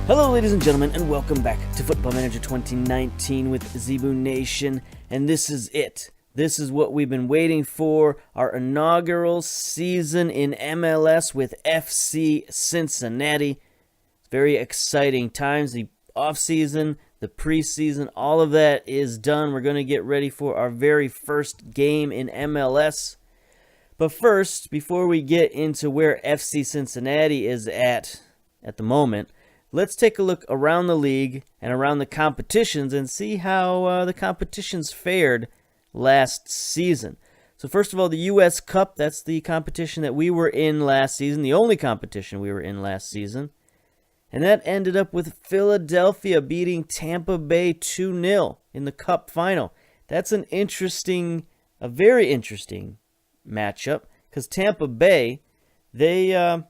Hello ladies and gentlemen, and welcome back to Football Manager 2019 with Zebu Nation, and this is it. This is what we've been waiting for, our inaugural season in MLS with FC Cincinnati. It's very exciting times, the off-season, the preseason, all of that is done. We're going to get ready for our very first game in MLS. But first, before we get into where FC Cincinnati is at the moment, let's take a look around the league and around the competitions and see how the competitions fared last season. So first of all, the U.S. Cup, that's the competition that we were in last season, the only competition we were in last season. And that ended up with Philadelphia beating Tampa Bay 2-0 in the Cup final. That's a very interesting matchup because Tampa Bay, they're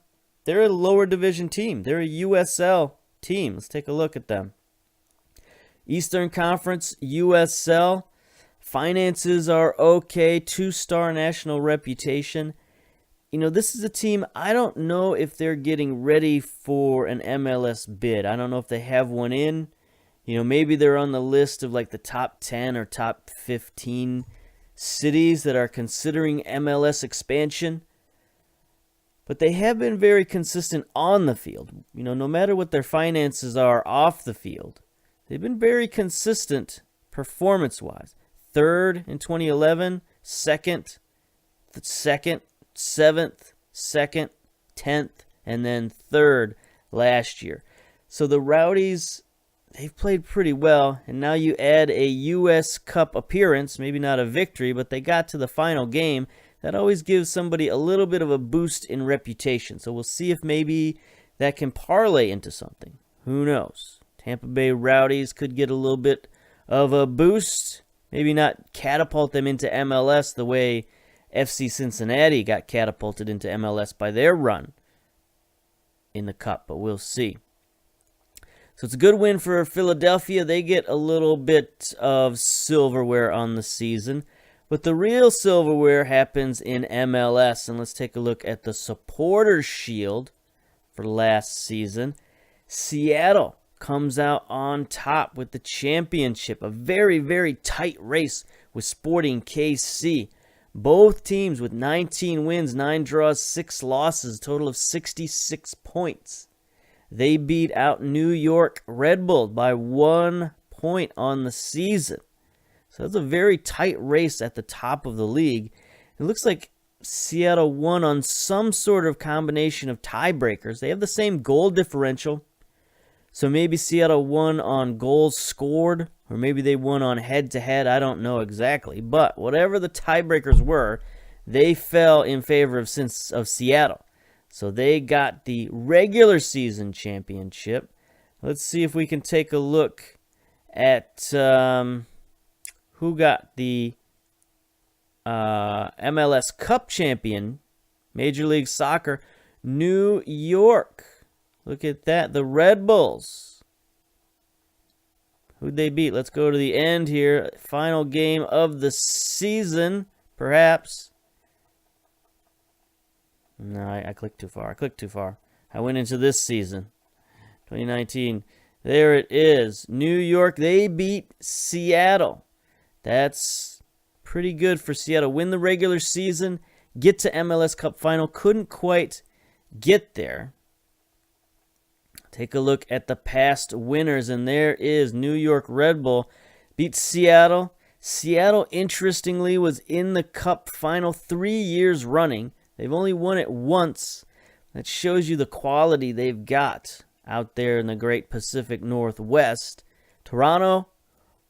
a lower division team. They're a USL team. Let's take a look at them. Eastern Conference, USL. Finances are okay. 2-star national reputation. You know, this is a team, I don't know if they're getting ready for an MLS bid. I don't know if they have one in. You know, maybe they're on the list of like the top 10 or top 15 cities that are considering MLS expansion. But they have been very consistent on the field. You know, no matter what their finances are off the field, they've been very consistent performance-wise. Third in 2011, second, 7th, 2nd, 10th, and then third last year. So the Rowdies, they've played pretty well, and now you add a U.S. Cup appearance, maybe not a victory, but they got to the final game. That always gives somebody a little bit of a boost in reputation. So we'll see if maybe that can parlay into something. Who knows? Tampa Bay Rowdies could get a little bit of a boost. Maybe not catapult them into MLS the way FC Cincinnati got catapulted into MLS by their run in the Cup, but we'll see. So it's a good win for Philadelphia. They get a little bit of silverware on the season. But the real silverware happens in MLS, and let's take a look at the Supporters' Shield for last season. Seattle comes out on top with the championship, a very, very tight race with Sporting KC. Both teams with 19 wins, 9 draws, 6 losses, a total of 66 points. They beat out New York Red Bull by 1 point on the season. So it's a very tight race at the top of the league. It looks like Seattle won on some sort of combination of tiebreakers. They have the same goal differential. So maybe Seattle won on goals scored, or maybe they won on head-to-head. I don't know exactly. But whatever the tiebreakers were, they fell in favor of Seattle. So they got the regular season championship. Let's see if we can take a look at who got the MLS Cup champion, Major League Soccer, New York. Look at that, the Red Bulls. Who'd they beat? Let's go to the end here. Final game of the season, perhaps. No, I clicked too far. I went into this season, 2019. There it is. New York, they beat Seattle. That's pretty good for Seattle. Win the regular season, get to MLS Cup final. Couldn't quite get there. Take a look at the past winners, and there is New York Red Bull beat Seattle. Seattle, interestingly, was in the Cup final 3 years running. They've only won it once. That shows you the quality they've got out there in the great Pacific Northwest. Toronto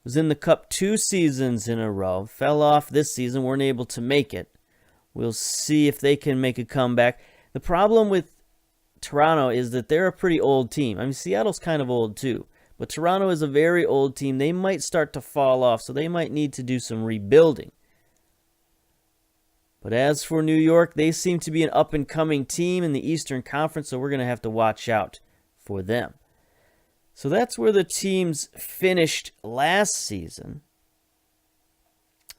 was in the Cup 2 seasons in a row. Fell off this season, weren't able to make it. We'll see if they can make a comeback. The problem with Toronto is that they're a pretty old team. I mean, Seattle's kind of old too. But Toronto is a very old team. They might start to fall off, so they might need to do some rebuilding. But as for New York, they seem to be an up-and-coming team in the Eastern Conference, so we're going to have to watch out for them. So that's where the teams finished last season.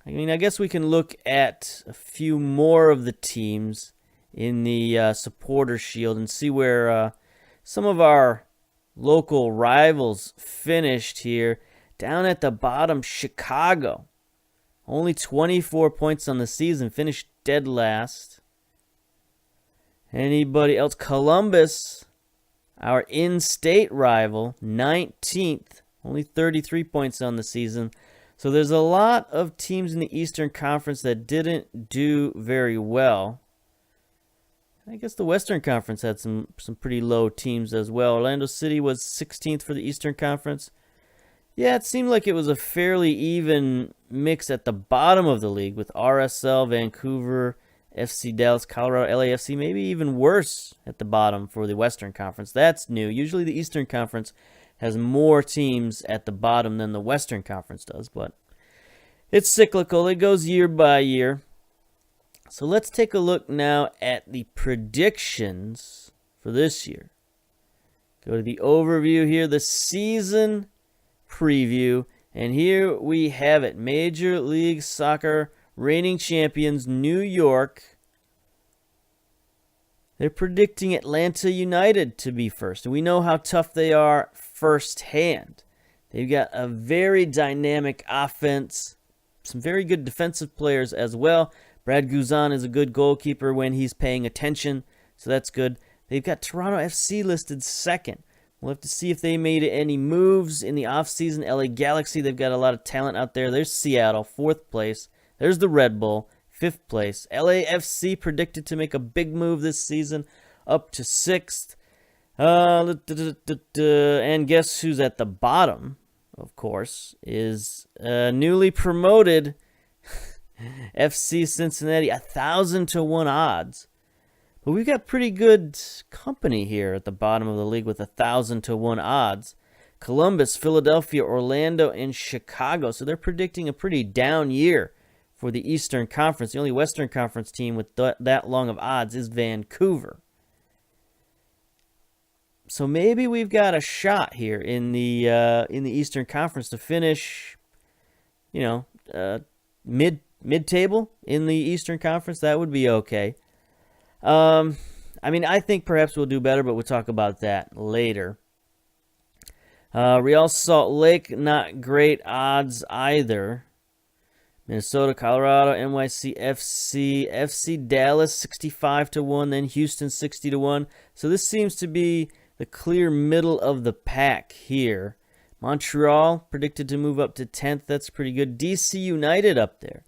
I mean, I guess we can look at a few more of the teams in the Supporters' Shield and see where some of our local rivals finished here. Down at the bottom, Chicago. Only 24 points on the season, finished dead last. Anybody else? Columbus, our in-state rival, 19th. Only 33 points on the season. So there's a lot of teams in the Eastern Conference that didn't do very well. I guess the Western Conference had some pretty low teams as well. Orlando City was 16th for the Eastern Conference. Yeah, it seemed like it was a fairly even mix at the bottom of the league with RSL, Vancouver, FC Dallas, Colorado, LAFC, maybe even worse at the bottom for the Western Conference. That's new. Usually the Eastern Conference has more teams at the bottom than the Western Conference does, but it's cyclical. It goes year by year. So let's take a look now at the predictions for this year. Go to the overview here, the season preview, and here we have it. Major League Soccer reigning champions New York. They're predicting Atlanta United to be first, and we know how tough they are firsthand. They've got a very dynamic offense, some very good defensive players as well. Brad Guzan is a good goalkeeper when he's paying attention, so that's good. They've got Toronto FC listed second. We'll have to see if they made any moves in the offseason. LA Galaxy, they've got a lot of talent out there. There's Seattle, 4th place. There's the Red Bull, 5th place. LAFC predicted to make a big move this season, up to 6th. And guess who's at the bottom, of course, is newly promoted FC Cincinnati, 1,000-1 odds. But we've got pretty good company here at the bottom of the league with 1,000-1 odds. Columbus, Philadelphia, Orlando, and Chicago. So they're predicting a pretty down year for the Eastern Conference. The only Western Conference team with that long of odds is Vancouver. So maybe we've got a shot here in the Eastern Conference to finish, mid-table in the Eastern Conference. That would be okay. I think perhaps we'll do better, but we'll talk about that later. Real Salt Lake, not great odds either. Minnesota, Colorado, NYC, FC Dallas, 65-1, then Houston, 60-1. So this seems to be the clear middle of the pack here. Montreal, predicted to move up to 10th. That's pretty good. DC United up there,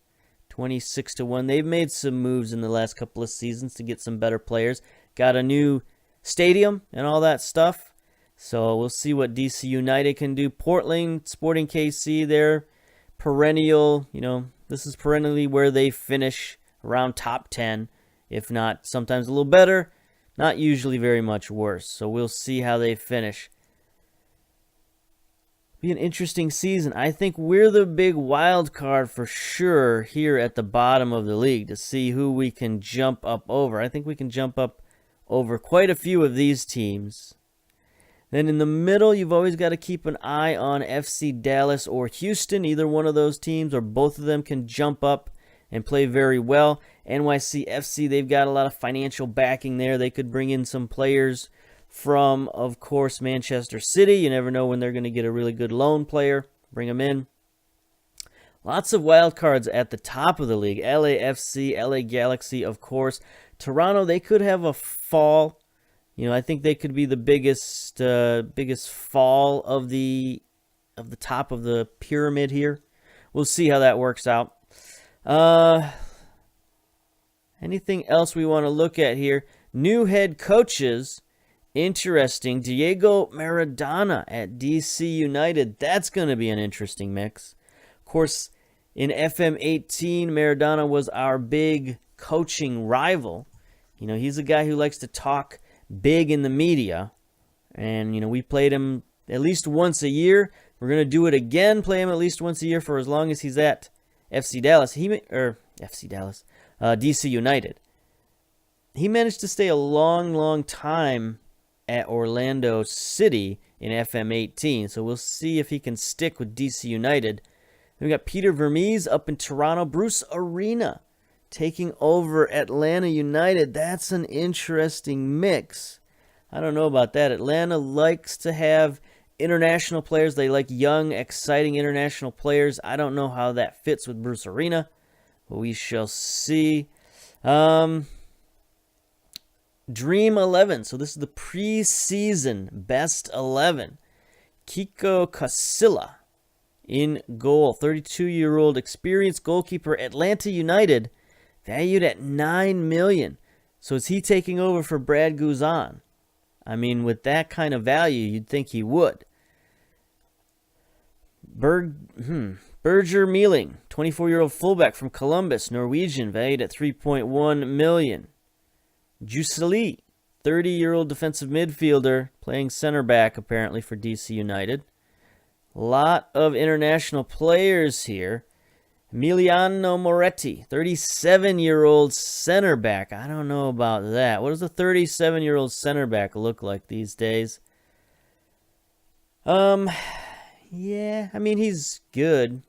26-1. They've made some moves in the last couple of seasons to get some better players. Got a new stadium and all that stuff. So we'll see what DC United can do. Portland, Sporting KC, they're perennial. This is perennially where they finish around top 10. If not, sometimes a little better. Not usually very much worse. So we'll see how they finish. Be an interesting season. I think we're the big wild card for sure here at the bottom of the league to see who we can jump up over. I think we can jump up over quite a few of these teams. Then in the middle, you've always got to keep an eye on FC Dallas or Houston. Either one of those teams or both of them can jump up and play very well. NYC FC, they've got a lot of financial backing there. They could bring in some players from, of course, Manchester City. You never know when they're going to get a really good loan player. Bring them in. Lots of wild cards at the top of the league. LAFC, LA Galaxy, of course. Toronto, they could have a fall. I think they could be the biggest fall of the top of the pyramid here. We'll see how that works out. Anything else we want to look at here? New head coaches. Interesting. Diego Maradona at DC United. That's going to be an interesting mix. Of course, in FM18, Maradona was our big coaching rival. He's a guy who likes to talk big in the media. And, we played him at least once a year. We're going to do it again, play him at least once a year for as long as he's at DC United. He managed to stay a long, long time at Orlando City in FM18. So we'll see if he can stick with DC United. Then we got Peter Vermees up in Toronto. Bruce Arena taking over Atlanta United. That's an interesting mix. I don't know about that. Atlanta likes to have international players. They like young, exciting international players. I don't know how that fits with Bruce Arena, but we shall see. Dream 11. So this is the preseason best 11. Kiko Casilla in goal. 32-year-old experienced goalkeeper, Atlanta United, valued at $9 million. So is he taking over for Brad Guzan? I mean, with that kind of value, you'd think he would. Berger Mealing, 24-year-old fullback from Columbus, Norwegian, valued at $3.1 million. Juseli, 30-year-old defensive midfielder, playing center back apparently for DC United. A lot of international players here. Emiliano Moretti, 37-year-old center back. I don't know about that. What does a 37-year-old center back look like these days? Yeah, I mean, he's good.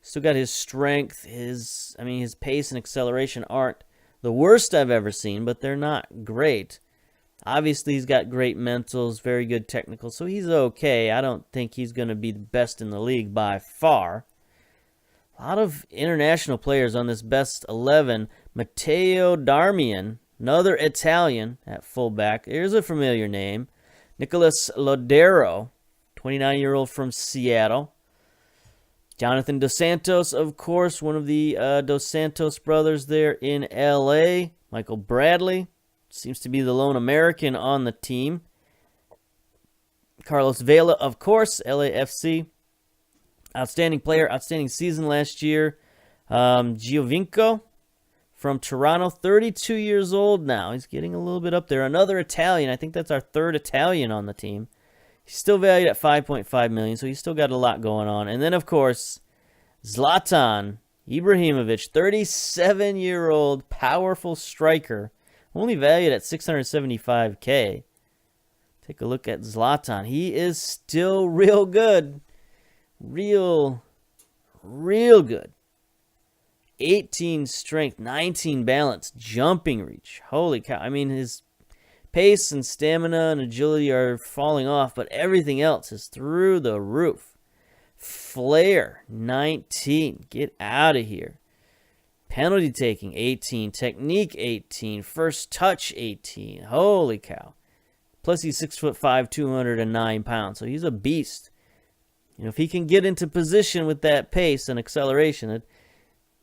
Still got his strength. His pace and acceleration aren't the worst I've ever seen, but they're not great. Obviously, he's got great mentals, very good technical, so he's okay. I don't think he's going to be the best in the league by far. A lot of international players on this best 11. Matteo Darmian, another Italian at fullback. Here's a familiar name. Nicolas Lodero, 29-year-old from Seattle. Jonathan Dos Santos, of course, one of the Dos Santos brothers there in L.A. Michael Bradley seems to be the lone American on the team. Carlos Vela, of course, LAFC. Outstanding player, outstanding season last year. Giovinco from Toronto, 32 years old now. He's getting a little bit up there. Another Italian. I think that's our third Italian on the team. He's still valued at $5.5 million, so he's still got a lot going on. And then, of course, Zlatan Ibrahimovic, 37-year-old powerful striker, only valued at $675K. Take a look at Zlatan. He is still real good. Real good. 18 strength, 19 balance, jumping reach. Holy cow. I mean, his pace and stamina and agility are falling off, but everything else is through the roof. Flair, 19. Get out of here. Penalty taking, 18. Technique, 18. First touch, 18. Holy cow. Plus, he's 6'5", 209 pounds, so he's a beast. You know, if he can get into position with that pace and acceleration,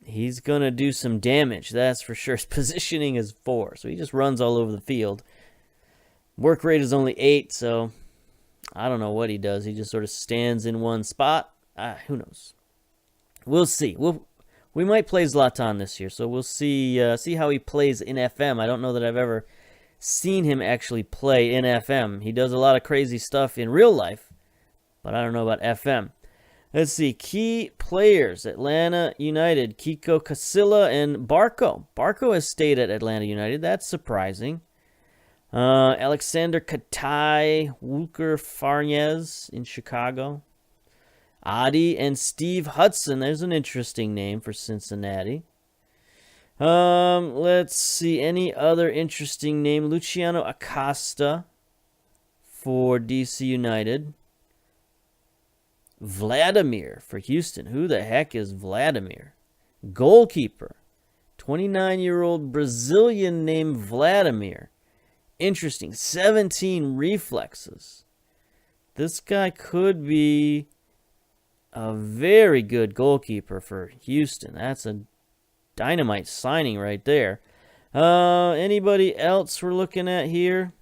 he's going to do some damage, that's for sure. His positioning is 4, so he just runs all over the field. Work rate is only 8, so I don't know what he does. He just sort of stands in one spot. Who knows? We'll see. We might play Zlatan this year, so we'll see how he plays in FM. I don't know that I've ever seen him actually play in FM. He does a lot of crazy stuff in real life, but I don't know about FM. Let's see. Key players. Atlanta United. Kiko Casilla and Barco. Barco has stayed at Atlanta United. That's surprising. Alexander Katai. Wulker Farnez in Chicago. Adi and Steve Hudson. There's an interesting name for Cincinnati. Let's see. Any other interesting name? Luciano Acosta for DC United. Vladimir for Houston. Who the heck is Vladimir? Goalkeeper. 29-year-old Brazilian named Vladimir. Interesting. 17 reflexes. This guy could be a very good goalkeeper for Houston. That's a dynamite signing right there. Anybody else we're looking at here?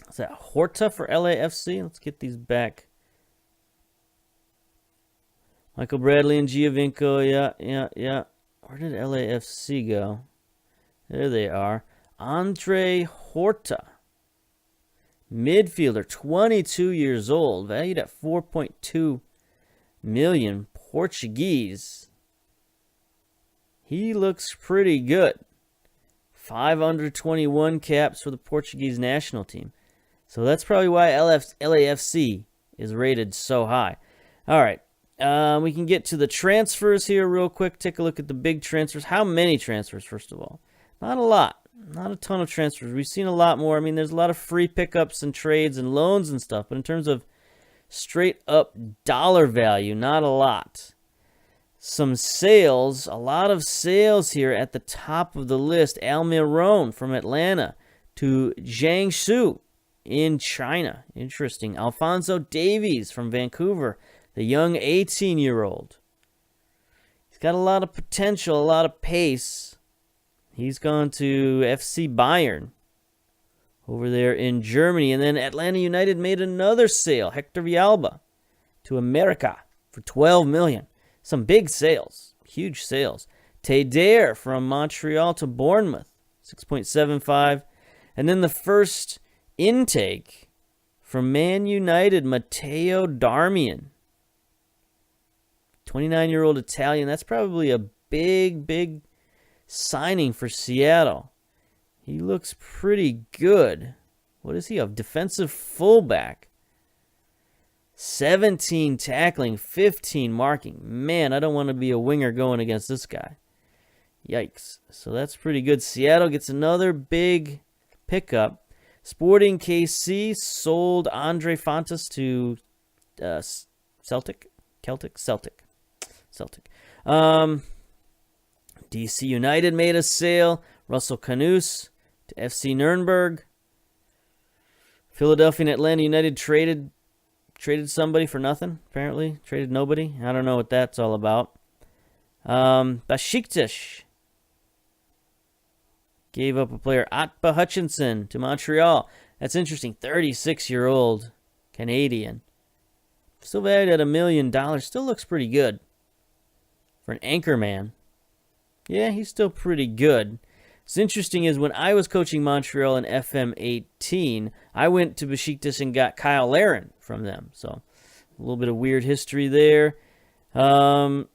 Is that Horta for LAFC? Let's get these back. Michael Bradley and Giovinco. Yeah. Where did LAFC go? There they are. Andre Horta. Midfielder, 22 years old. Valued at $4.2 million. Portuguese. He looks pretty good. 5 under 21 caps for the Portuguese national team. So that's probably why LAFC is rated so high. All right. We can get to the transfers here real quick. Take a look at the big transfers. How many transfers, first of all? Not a lot. Not a ton of transfers. We've seen a lot more. I mean, there's a lot of free pickups and trades and loans and stuff, but in terms of straight up dollar value, not a lot. Some sales, a lot of sales here at the top of the list. Almiron from Atlanta to Jiangsu in China. Interesting. Alphonso Davies from Vancouver, the young 18-year-old. He's got a lot of potential, a lot of pace. He's gone to FC Bayern over there in Germany. And then Atlanta United made another sale. Hector Villalba to America for $12 million. Some big sales, huge sales. Teder from Montreal to Bournemouth, 6.75. And then the first intake from Man United, Matteo Darmian. 29-year-old Italian. That's probably a big signing for Seattle. He looks pretty good. What is he, a defensive fullback? 17 tackling, 15 marking. Man, I don't want to be a winger going against this guy. Yikes. So that's pretty good. Seattle gets another big pickup. Sporting KC sold Andre Fontes to Celtic. DC United made a sale. Russell Canus to FC Nuremberg. Philadelphia and Atlanta United traded somebody for nothing, apparently. Traded nobody. I don't know what that's all about. Besiktas gave up a player, Atba Hutchinson, to Montreal. That's interesting. 36-year-old Canadian. Still valued at $1 million. Still looks pretty good for an anchor man. Yeah, he's still pretty good. What's interesting is when I was coaching Montreal in FM18, I went to Besiktas and got Kyle Larin from them. So a little bit of weird history there. There's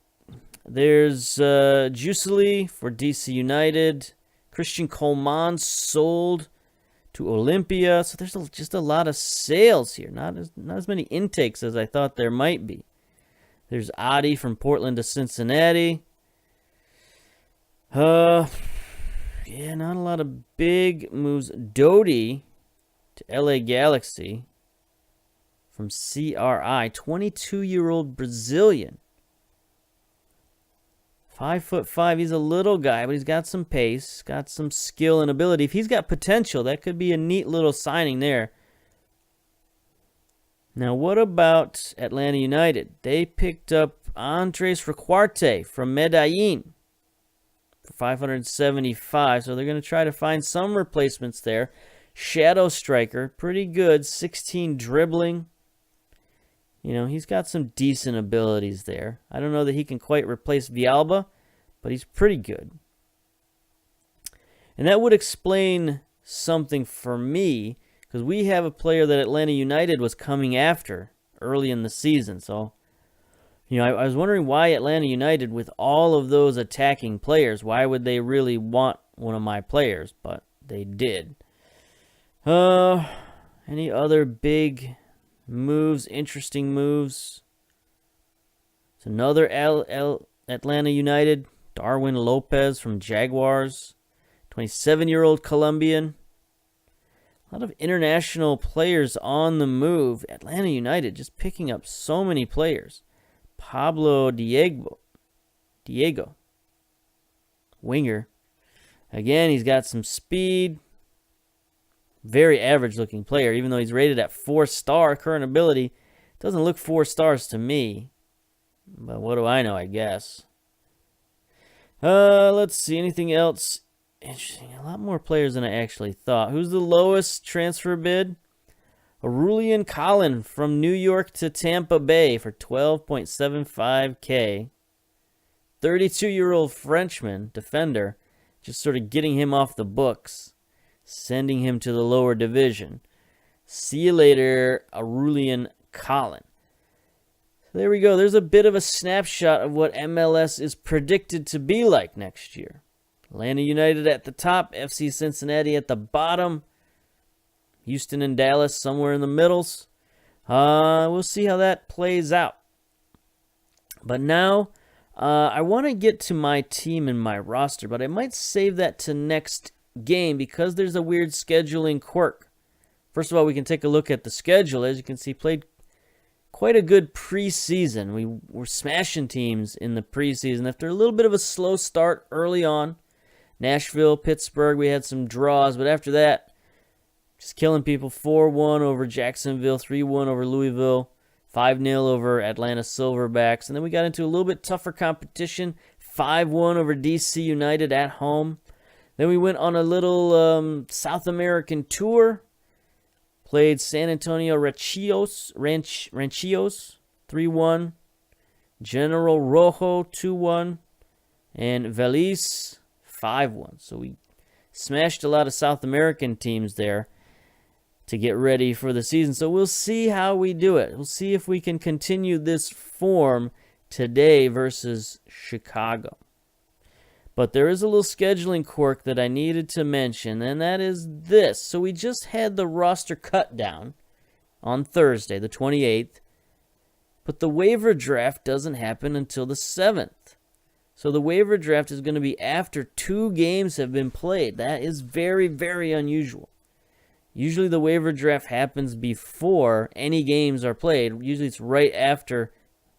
Jusely for DC United. Christian Coleman sold to Olympia. So there's just a lot of sales here. Not as many intakes as I thought there might be. There's Adi from Portland to Cincinnati. Yeah, not a lot of big moves. Doty to LA Galaxy from CRI. 22-year-old Brazilian. 5'5". He's a little guy, but he's got some pace, got some skill and ability. If he's got potential, that could be a neat little signing there. Now, what about Atlanta United? They picked up Andres Riquarte from Medellin for $575, so they're going to try to find some replacements there. Shadow striker, pretty good, 16 dribbling. You know, he's got some decent abilities there. I don't know that he can quite replace Villalba, but he's pretty good. And that would explain something for me, because we have a player that Atlanta United was coming after early in the season. So, you know, I was wondering why Atlanta United, with all of those attacking players, why would they really want one of my players? But they did. Any other big moves, interesting moves? It's another Atlanta United, Darwin Lopez from Jaguars, 27-year-old Colombian. A lot of international players on the move. Atlanta United just picking up so many players. Pablo Diego, winger. Again, he's got some speed. Very average-looking player, even though he's rated at 4-star current ability. Doesn't look 4 stars to me. But what do I know, I guess. Let's see. Anything else? Interesting. A lot more players than I actually thought. Who's the lowest transfer bid? Aurelian Collin from New York to Tampa Bay for $12.75K. 32-year-old Frenchman, defender. Just sort of getting him off the books. Sending him to the lower division. See you later, Aurelian Collin. So there we go. There's a bit of a snapshot of what MLS is predicted to be like next year. Atlanta United at the top, FC Cincinnati at the bottom, Houston and Dallas somewhere in the middles. We'll see how that plays out. But now, I want to get to my team and my roster, but I might save that to next game because there's a weird scheduling quirk. First of all, we can take a look at the schedule. As you can see, played quite a good preseason. We were smashing teams in the preseason after a little bit of a slow start early on. Nashville, Pittsburgh, we had some draws, but after that, just killing people. 4-1 over Jacksonville, 3-1 over Louisville, 5-0 over Atlanta Silverbacks. And then we got into a little bit tougher competition, 5-1 over DC United at home. Then we went on a little South American tour. Played San Antonio Ranchillos 3-1. General Rojo 2-1. And Vélez 5-1. So we smashed a lot of South American teams there to get ready for the season. So we'll see how we do it. We'll see if we can continue this form today versus Chicago. But there is a little scheduling quirk that I needed to mention, and that is this. So we just had the roster cut down on Thursday, the 28th, but the waiver draft doesn't happen until the 7th. So the waiver draft is going to be after 2 games have been played. That is very, very unusual. Usually the waiver draft happens before any games are played. Usually it's right after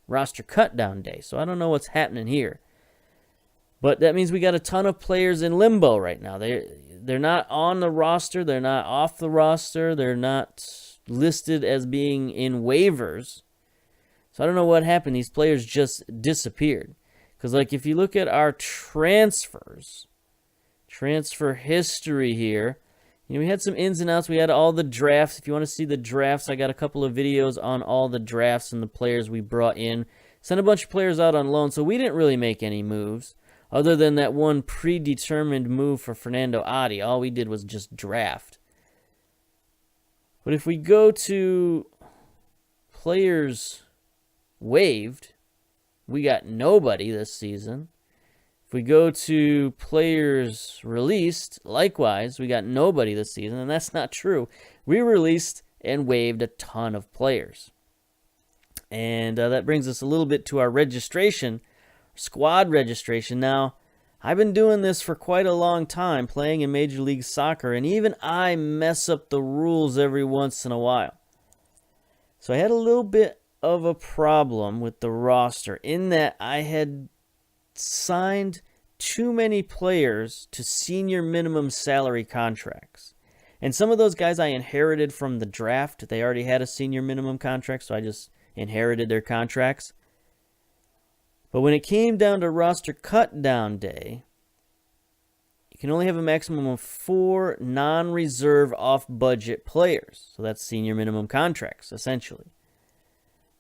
roster cutdown day. So I don't know what's happening here. But that means we got a ton of players in limbo right now. They're not on the roster. They're not off the roster. They're not listed as being in waivers. So I don't know what happened. These players just disappeared. Because, like, if you look at our transfers, transfer history here, you know, we had some ins and outs. We had all the drafts. If you want to see the drafts, I got a couple of videos on all the drafts and the players we brought in. Sent a bunch of players out on loan, so we didn't really make any moves. Other than that one predetermined move for Fernando Adi, all we did was just draft. But if we go to players waived, we got nobody this season. If we go to players released, likewise, we got nobody this season, and that's not true. We released and waived a ton of players. And that brings us a little bit to our registration, squad registration. Now, I've been doing this for quite a long time, playing in Major League Soccer, and even I mess up the rules every once in a while. So I had a little bit of a problem with the roster in that I had signed too many players to senior minimum salary contracts. And some of those guys I inherited from the draft. They already had a senior minimum contract, so I just inherited their contracts. But when it came down to roster cut down day, you can only have a maximum of 4 non-reserve off-budget players. So that's senior minimum contracts, essentially.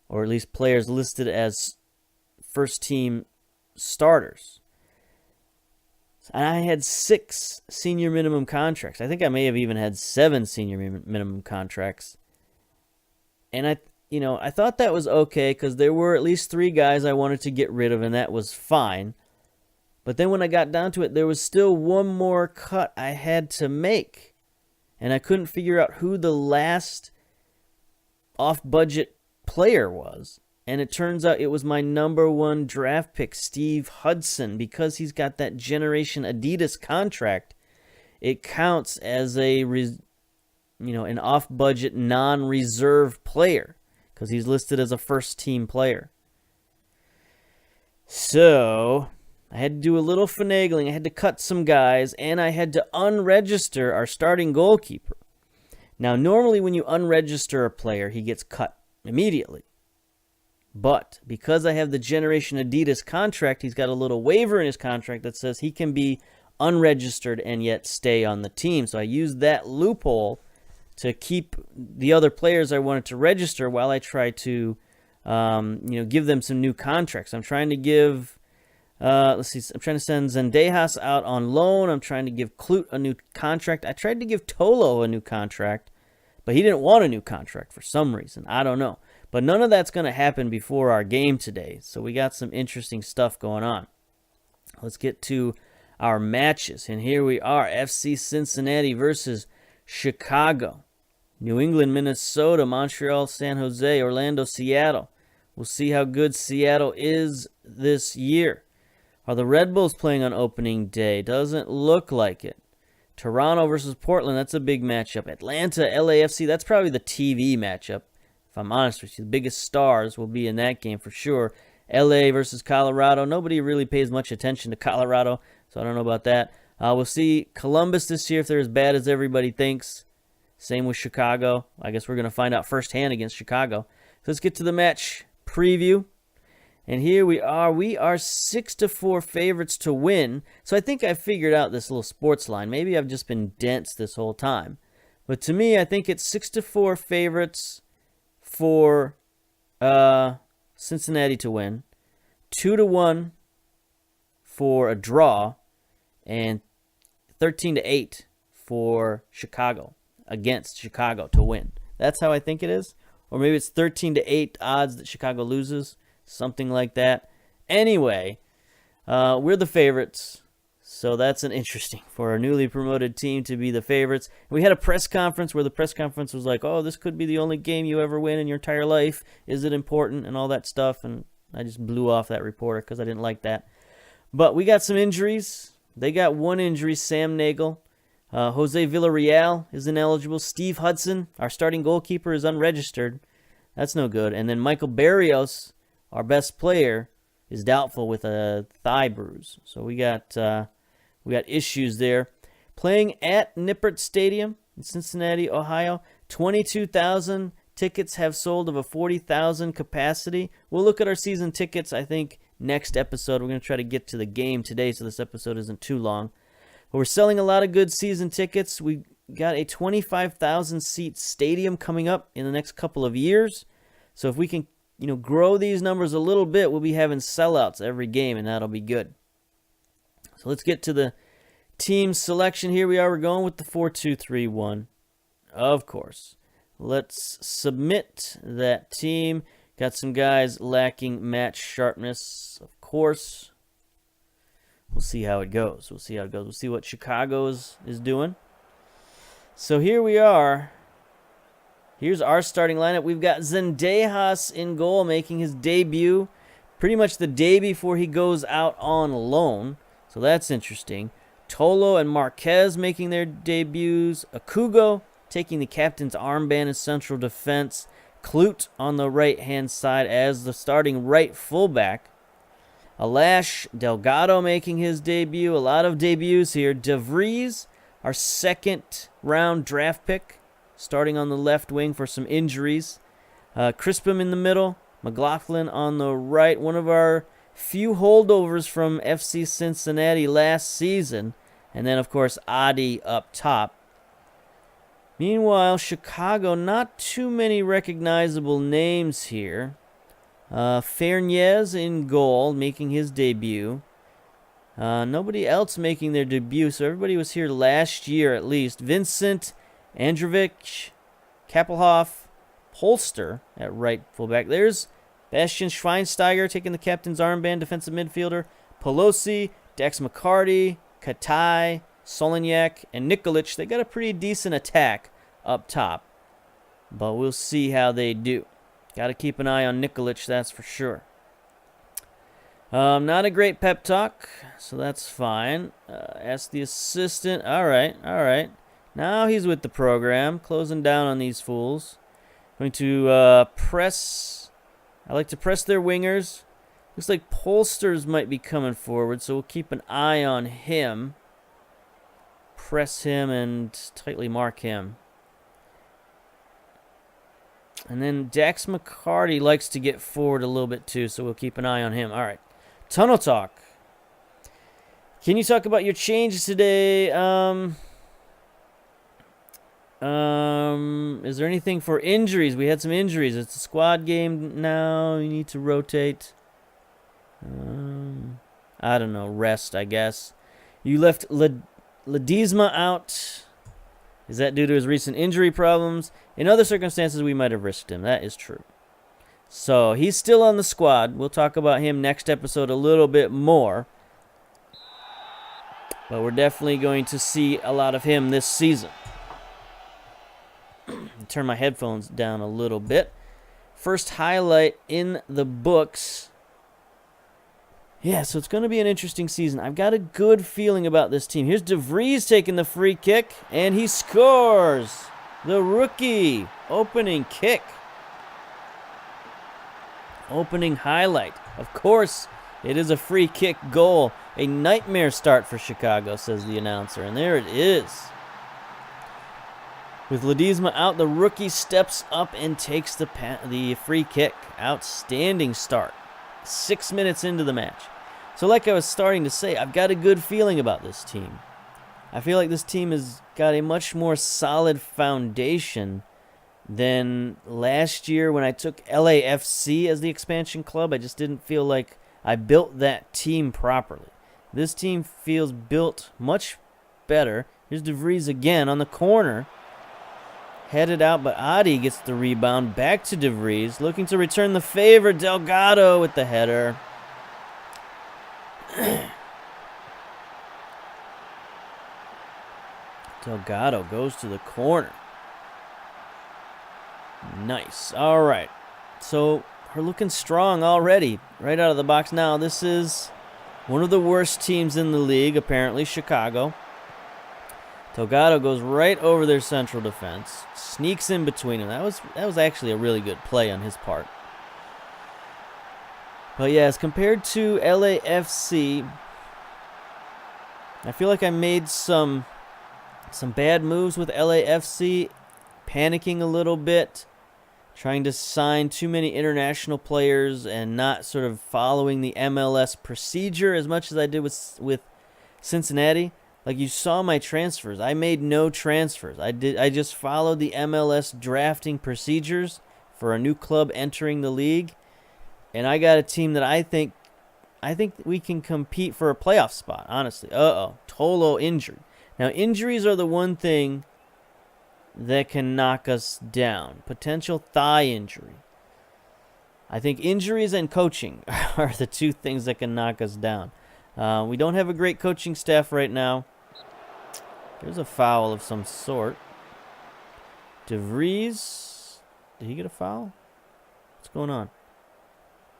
Or at least players listed as first-team starters. And I had 6 senior minimum contracts. I think I may have even had 7 senior minimum contracts. And I thought that was okay because there were at least 3 guys I wanted to get rid of, and that was fine. But then when I got down to it, there was still one more cut I had to make. And I couldn't figure out who the last off-budget player was. And it turns out it was my number 1 draft pick, Steve Hudson. Because he's got that Generation Adidas contract, it counts as an off-budget, non-reserve player. Because he's listed as a first-team player. So I had to do a little finagling. I had to cut some guys, and I had to unregister our starting goalkeeper. Now, normally when you unregister a player, he gets cut immediately. But because I have the Generation Adidas contract, he's got a little waiver in his contract that says he can be unregistered and yet stay on the team. So I used that loophole to keep the other players I wanted to register while I try to give them some new contracts. I'm trying to give, I'm trying to send Zendejas out on loan. I'm trying to give Klute a new contract. I tried to give Tolo a new contract, but he didn't want a new contract for some reason. I don't know. But none of that's going to happen before our game today. So we got some interesting stuff going on. Let's get to our matches. And here we are, FC Cincinnati versus Chicago. New England, Minnesota, Montreal, San Jose, Orlando, Seattle. We'll see how good Seattle is this year. Are the Red Bulls playing on opening day? Doesn't look like it. Toronto versus Portland, that's a big matchup. Atlanta, LAFC, that's probably the TV matchup. If I'm honest with you, the biggest stars will be in that game for sure. LA versus Colorado. Nobody really pays much attention to Colorado, so I don't know about that. We'll see Columbus this year if they're as bad as everybody thinks. Same with Chicago. I guess we're going to find out firsthand against Chicago. So let's get to the match preview. And here we are. We are 6-4 favorites to win. So I think I figured out this little sports line. Maybe I've just been dense this whole time. But to me, I think it's 6-4 favorites for Cincinnati to win, 2-1 for a draw, and 13-8 for Chicago, against Chicago to win. That's how I think it is. Or maybe it's 13-8 odds that Chicago loses, something like that. Anyway, we're the favorites, so that's an interesting for a newly promoted team to be the favorites. We had a press conference where the press conference was like, oh, this could be the only game you ever win in your entire life. Is it important? And all that stuff. And I just blew off that reporter because I didn't like that. But we got some injuries. They got one injury, Sam Nagel. Jose Villarreal is ineligible. Steve Hudson, our starting goalkeeper, is unregistered. That's no good. And then Michael Barrios, our best player, is doubtful with a thigh bruise. So we got issues there. Playing at Nippert Stadium in Cincinnati, Ohio. 22,000 tickets have sold of a 40,000 capacity. We'll look at our season tickets, I think, next episode. We're going to try to get to the game today so this episode isn't too long. But we're selling a lot of good season tickets. We got a 25,000 seat stadium coming up in the next couple of years. So if we can, grow these numbers a little bit, we'll be having sellouts every game, and that'll be good. So let's get to the team selection. Here we are. We're going with the 4-2-3-1, of course. Let's submit that team. Got some guys lacking match sharpness, of course. We'll see how it goes. We'll see what Chicago is doing. So here we are. Here's our starting lineup. We've got Zendejas in goal, making his debut. Pretty much the day before he goes out on loan. So that's interesting. Tolo and Marquez making their debuts. Akugo taking the captain's armband in central defense. Klute on the right-hand side as the starting right fullback. Alash Delgado making his debut. A lot of debuts here. DeVries, our second-round draft pick, starting on the left wing for some injuries. Crispum in the middle. McLaughlin on the right. One of our few holdovers from FC Cincinnati last season. And then, of course, Adi up top. Meanwhile, Chicago, not too many recognizable names here. Fernández in goal, making his debut. Nobody else making their debut, so everybody was here last year at least. Vincent, Androvic, Kappelhoff, Polster at right fullback. There's Bastian Schweinsteiger taking the captain's armband, defensive midfielder. Pelosi, Dax McCarty, Katai, Solignac, and Nikolic. They got a pretty decent attack up top, but we'll see how they do. Got to keep an eye on Nikolic, that's for sure. Not a great pep talk, so that's fine. Ask the assistant. All right. Now he's with the program, closing down on these fools. Going to press. I like to press their wingers. Looks like Polsters might be coming forward, so we'll keep an eye on him. Press him and tightly mark him. And then Dax McCarty likes to get forward a little bit too, so we'll keep an eye on him. All right. Tunnel talk. Can you talk about your changes today? Is there anything for injuries? We had some injuries. It's a squad game now. You need to rotate. I don't know. Rest, I guess. You left Ledesma out. Is that due to his recent injury problems? In other circumstances, we might have risked him. That is true. So he's still on the squad. We'll talk about him next episode a little bit more. But we're definitely going to see a lot of him this season. Turn my headphones down a little bit. First highlight in the books. Yeah, so it's going to be an interesting season. I've got a good feeling about this team. Here's DeVries taking the free kick, and he scores. The rookie opening kick. Opening highlight. Of course, it is a free kick goal. A nightmare start for Chicago, says the announcer. And there it is. With Ledesma out, the rookie steps up and takes the free kick. Outstanding start. 6 minutes into the match. So like I was starting to say, I've got a good feeling about this team. I feel like this team has got a much more solid foundation than last year when I took LAFC as the expansion club. I just didn't feel like I built that team properly. This team feels built much better. Here's DeVries again on the corner. Headed out, but Adi gets the rebound. Back to DeVries, looking to return the favor. Delgado with the header. Delgado goes to the corner. Nice. All right. So we're looking strong already, right out of the box. Now, this is one of the worst teams in the league, apparently, Chicago. Delgado goes right over their central defense, sneaks in between them. That was actually a really good play on his part. But yeah, as compared to LAFC, I feel like I made some bad moves with LAFC, panicking a little bit, trying to sign too many international players and not sort of following the MLS procedure as much as I did with Cincinnati. Like, you saw my transfers. I made no transfers. I just followed the MLS drafting procedures for a new club entering the league, and I got a team that I think we can compete for a playoff spot, honestly. Tolo injured. Now, injuries are the one thing that can knock us down. Potential thigh injury. I think injuries and coaching are the two things that can knock us down. We don't have a great coaching staff right now. There's a foul of some sort. DeVries, did he get a foul? What's going on?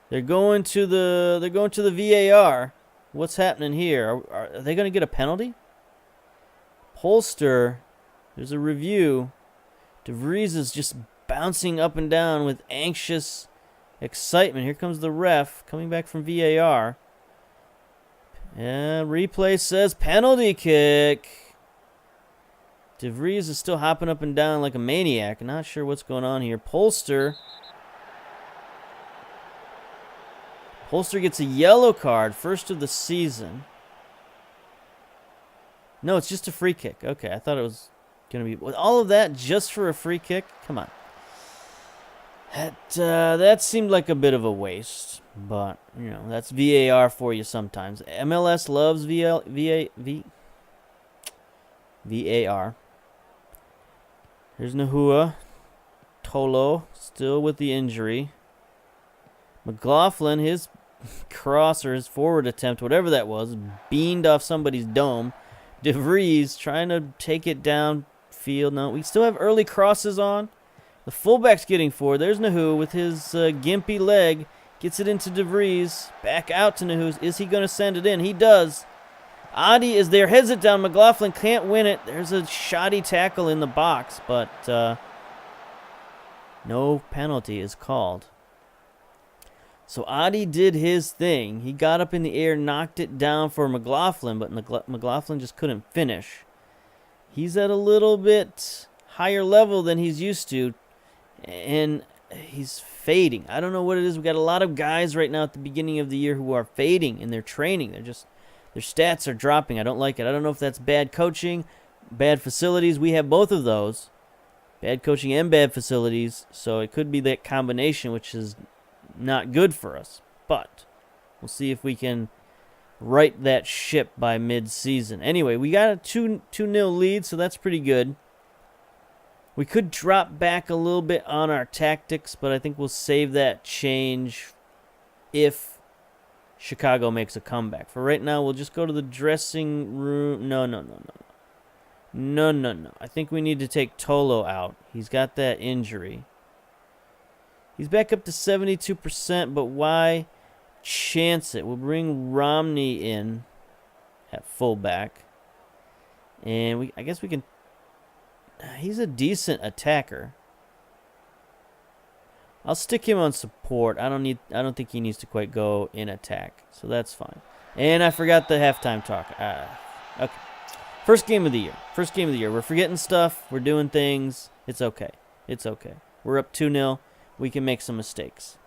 They're going to the VAR. What's happening here? Are they going to get a penalty? Polster, there's a review. DeVries is just bouncing up and down with anxious excitement. Here comes the ref coming back from VAR. And replay says penalty kick. DeVries is still hopping up and down like a maniac. Not sure what's going on here. Polster gets a yellow card, first of the season. No, it's just a free kick. Okay, I thought it was going to be... With all of that just for a free kick? Come on. That seemed like a bit of a waste. But, you know, that's VAR for you sometimes. MLS loves VAR. Here's Nahua. Tolo, still with the injury. McLaughlin, his cross or his forward attempt, whatever that was, beamed off somebody's dome. DeVries trying to take it downfield. No, we still have early crosses on. The fullback's getting forward. There's Nahu with his gimpy leg. Gets it into DeVries. Back out to Nahu. Is he going to send it in? He does. Adi is there. Heads it down. McLaughlin can't win it. There's a shoddy tackle in the box, but no penalty is called. So Adi did his thing. He got up in the air, knocked it down for McLaughlin, but McLaughlin just couldn't finish. He's at a little bit higher level than he's used to, and he's fading. I don't know what it is. We got a lot of guys right now at the beginning of the year who are fading in their training. Their stats are dropping. I don't like it. I don't know if that's bad coaching, bad facilities. We have both of those, bad coaching and bad facilities, so it could be that combination, which is not good for us. But we'll see if we can right that ship by mid-season. Anyway, we got a 2-0 lead, so that's pretty good. We could drop back a little bit on our tactics, but I think we'll save that change if Chicago makes a comeback. For right now, we'll just go to the dressing room. No. I think we need to take Tolo out. He's got that injury. He's back up to 72%, but why chance it. We'll bring Romney in at fullback. And I guess we can... He's a decent attacker. I'll stick him on support. I don't think he needs to quite go in attack. So that's fine. And I forgot the halftime talk. Okay. First game of the year. We're forgetting stuff. We're doing things. It's okay. We're up 2-0. We can make some mistakes.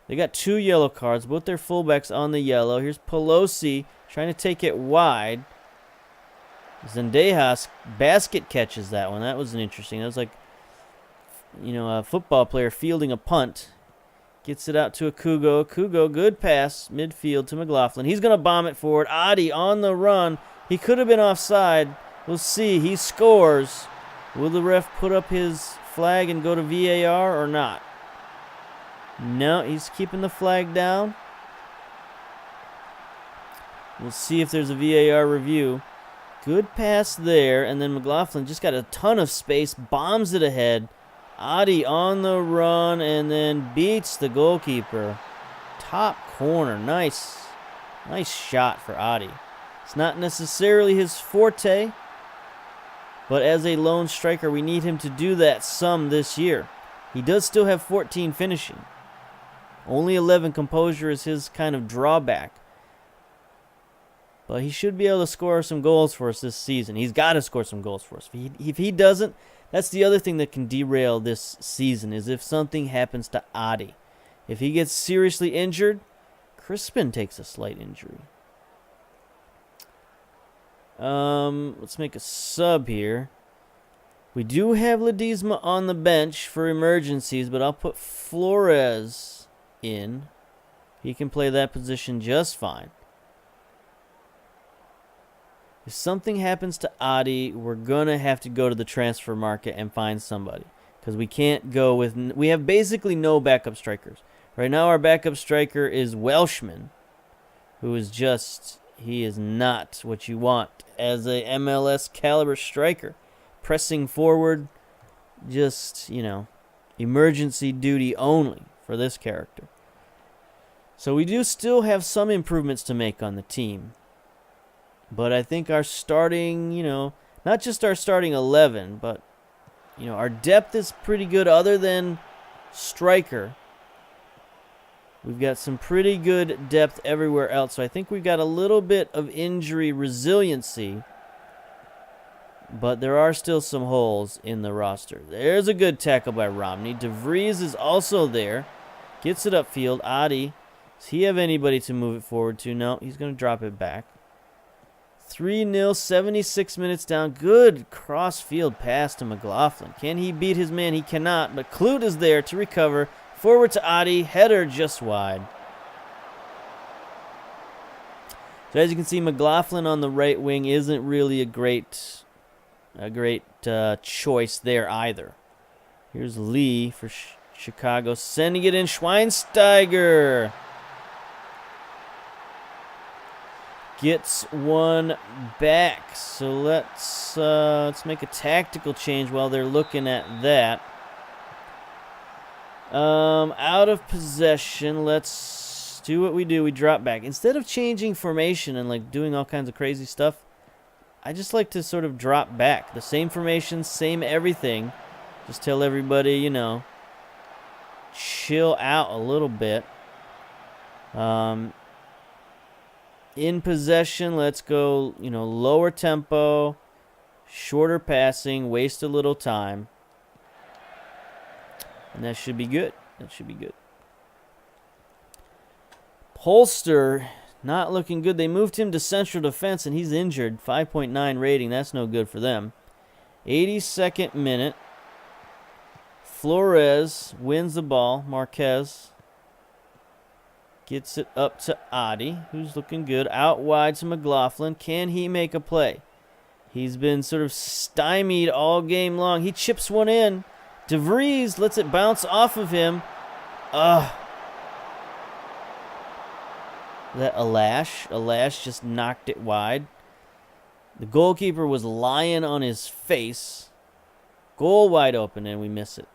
They got 2 yellow cards. Both their fullbacks on the yellow. Here's Pelosi trying to take it wide. Zendejas basket catches that one. That was interesting. That was like, a football player fielding a punt. Gets it out to Akugo. Akugo, good pass. Midfield to McLaughlin. He's going to bomb it forward. Adi on the run. He could have been offside. We'll see. He scores. Will the ref put up his flag and go to VAR or not? No, he's keeping the flag down. We'll see if there's a VAR review. Good pass there. And then McLaughlin just got a ton of space. Bombs it ahead. Adi on the run and then beats the goalkeeper. Top corner. Nice shot for Adi. It's not necessarily his forte, but as a lone striker, we need him to do that some this year. He does still have 14 finishing. Only 11 composure is his kind of drawback. But he should be able to score some goals for us this season. He's got to score some goals for us. If he doesn't, that's the other thing that can derail this season, is if something happens to Adi. If he gets seriously injured, Crispin takes a slight injury. Let's make a sub here. We do have Ledesma on the bench for emergencies, but I'll put Flores in. He can play that position just fine. If something happens to Adi, we're going to have to go to the transfer market and find somebody. Because we can't go with... We have basically no backup strikers. Right now our backup striker is Welshman, who is just... He is not what you want as a MLS caliber striker. Pressing forward, just, emergency duty only for this character. So we do still have some improvements to make on the team. But I think our starting, not just our starting 11, but, our depth is pretty good other than striker. We've got some pretty good depth everywhere else. So I think we've got a little bit of injury resiliency. But there are still some holes in the roster. There's a good tackle by Romney. DeVries is also there. Gets it upfield. Adi. Does he have anybody to move it forward to? No, he's going to drop it back. 3-0, 76 minutes down. Good cross-field pass to McLaughlin. Can he beat his man? He cannot, but Clute is there to recover. Forward to Adi. Header just wide. So as you can see, McLaughlin on the right wing isn't really a great choice there either. Here's Lee for Chicago. Sending it in. Schweinsteiger gets one back. So let's make a tactical change while they're looking at that. Out of possession, let's do what we do. We drop back. Instead of changing formation and doing all kinds of crazy stuff, I just like to sort of drop back. The same formation, same everything. Just tell everybody, chill out a little bit. In possession, let's go, lower tempo, shorter passing, waste a little time. And that should be good. Polster, not looking good. They moved him to central defense, and he's injured. 5.9 rating. That's no good for them. 82nd minute. Flores wins the ball. Marquez gets it up to Adi, who's looking good. Out wide to McLaughlin. Can he make a play? He's been sort of stymied all game long. He chips one in. DeVries lets it bounce off of him. That Alash just knocked it wide. The goalkeeper was lying on his face. Goal wide open, and we miss it.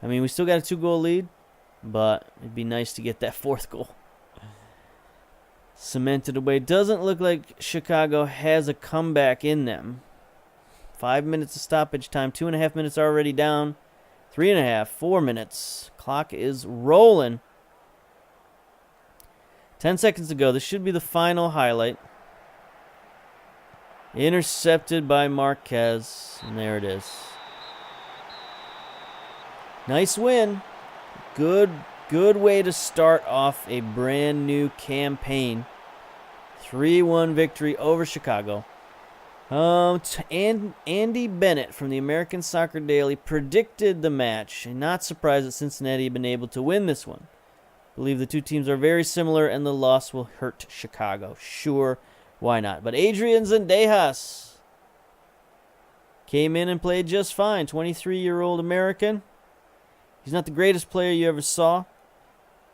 I mean, we still got a 2-goal lead, but it'd be nice to get that 4th goal. cemented away. Doesn't look like Chicago has a comeback in them. 5 minutes of stoppage time. 2.5 minutes already down. 3.5, 4 minutes. Clock is rolling. 10 seconds to go. This should be the final highlight. Intercepted by Marquez. And there it is. Nice win. Good way to start off a brand new campaign. 3-1 victory over Chicago. And Andy Bennett from the American Soccer Daily predicted the match, and not surprised that Cincinnati had been able to win this one. Believe the two teams are very similar, and the loss will hurt Chicago. Sure, why not? But Adrian Zendejas came in and played just fine. 23-year-old American. He's not the greatest player you ever saw,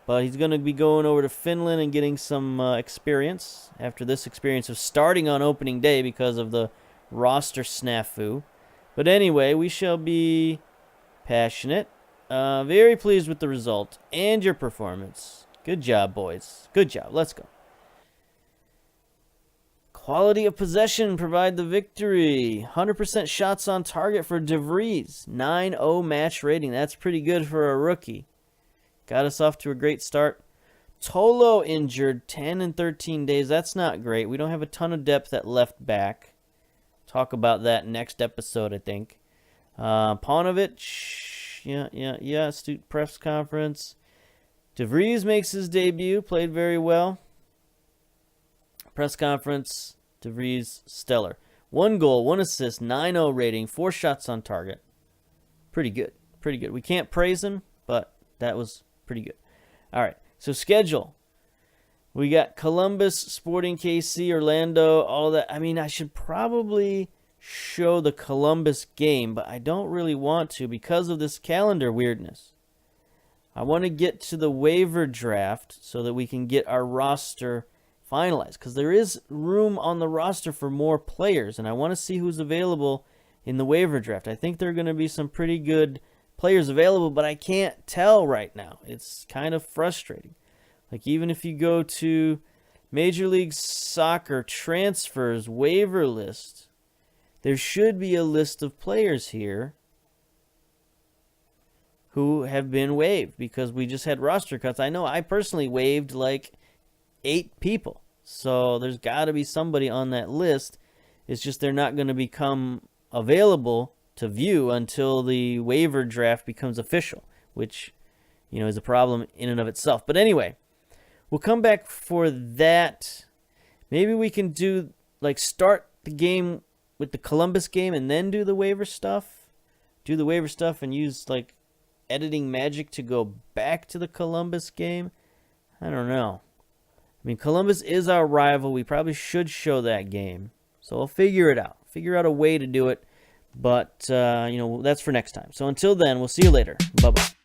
but he's going to be going over to Finland and getting some experience after this experience of starting on opening day because of the roster snafu. But anyway, we shall be passionate. Very pleased with the result and your performance. Good job, boys. Good job. Let's go. Quality of possession provide the victory. 100% shots on target for DeVries. 9-0 match rating. That's pretty good for a rookie. Got us off to a great start. Tolo injured 10 and 13 days. That's not great. We don't have a ton of depth at left back. Talk about that next episode, I think. Paunovic. Yeah. Astute press conference. DeVries makes his debut. Played very well. Press conference. DeVries, stellar. 1 goal, 1 assist, 9-0 rating, 4 shots on target. Pretty good. Pretty good. We can't praise him, but that was pretty good. All right, so schedule. We got Columbus, Sporting KC, Orlando, all that. I mean, I should probably show the Columbus game, but I don't really want to because of this calendar weirdness. I want to get to the waiver draft so that we can get our roster finalized, because there is room on the roster for more players, and I want to see who's available in the waiver draft. I think there are going to be some pretty good players available, but I can't tell right now. It's kind of frustrating. Like, even if you go to Major League Soccer transfers waiver list, there should be a list of players here who have been waived because we just had roster cuts. I know I personally waived like 8 people. So there's got to be somebody on that list. It's just they're not going to become available to view until the waiver draft becomes official, which, is a problem in and of itself. But anyway, we'll come back for that. Maybe we can do, start the game with the Columbus game and then do the waiver stuff. Do the waiver stuff and use, editing magic to go back to the Columbus game. I don't know. I mean, Columbus is our rival. We probably should show that game. So we'll figure it out. Figure out a way to do it. But, that's for next time. So until then, we'll see you later. Bye-bye.